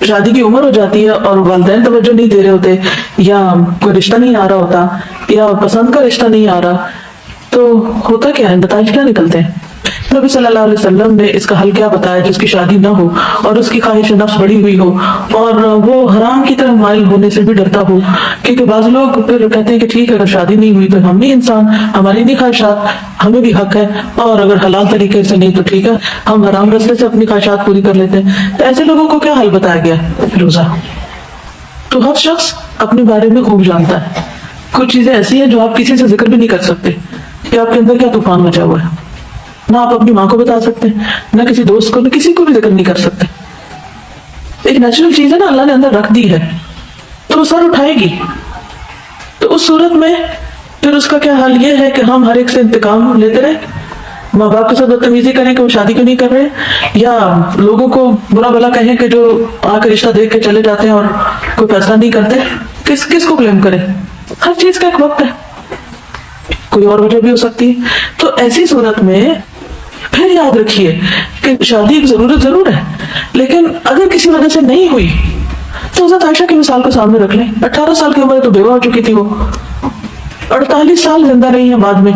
شادی کی عمر ہو جاتی ہے اور والدین توجہ نہیں دے رہے ہوتے، یا کوئی رشتہ نہیں آ رہا ہوتا، یا پسند کا رشتہ نہیں آ رہا، تو ہوتا کیا ہے، نتائج کیا نکلتے ہیں؟ نبی صلی اللہ علیہ وسلم نے اس کا حل کیا بتایا؟ جس کی شادی نہ ہو اور اس کی خواہش نفس بڑی ہوئی ہو اور وہ حرام کی طرف مائل ہونے سے بھی ڈرتا ہو، کیونکہ بعض لوگ پھر کہتے ہیں کہ ٹھیک ہے اگر شادی نہیں ہوئی تو ہم بھی انسان، ہماری بھی خواہشات، ہمیں بھی حق ہے، اور اگر حلال طریقے سے نہیں تو ٹھیک ہے ہم حرام راستے سے اپنی خواہشات پوری کر لیتے ہیں۔ تو ایسے لوگوں کو کیا حل بتایا گیا؟ روزہ۔ تو ہر شخص اپنے بارے میں خوب جانتا ہے، کچھ چیزیں ایسی ہیں جو آپ کسی سے ذکر بھی نہیں کر سکتے کہ آپ کے اندر کیا طوفان مچا ہوا ہے، نہ آپ اپنی ماں کو بتا سکتے، نہ کسی دوست کو، نہ کسی کو بھی ذکر نہیں کر سکتے۔ ایک نیچرل چیز ہے نا، اللہ نے اندر رکھ دی ہے تو وہ سر اٹھائے گی۔ تو اس صورت میں پھر اس کا کیا حل یہ ہے کہ ہم ہر ایک سے انتقام لیتے رہے، ماں باپ کے ساتھ بدتمیزی کریں کہ وہ شادی کیوں نہیں کر رہے، یا لوگوں کو برا بھلا کہیں کہ جو آ کے رشتہ دیکھ کے چلے جاتے ہیں اور کوئی فیصلہ نہیں کرتے۔ کس کو بلیم کریں؟ ہر چیز کا ایک وقت ہے، کوئی اور وجہ بھی ہو سکتی ہے۔ تو ایسی صورت میں پھر یاد رکھیے کہ شادی ایک ضرورت ضرور ہے، لیکن اگر کسی وجہ سے نہیں ہوئی تو حضرت عائشہ کی مثال کو سامنے رکھ لیں۔ 18 سال کی عمر تو بیوہ ہو چکی تھی، وہ 48 سال زندہ رہی ہیں بعد میں۔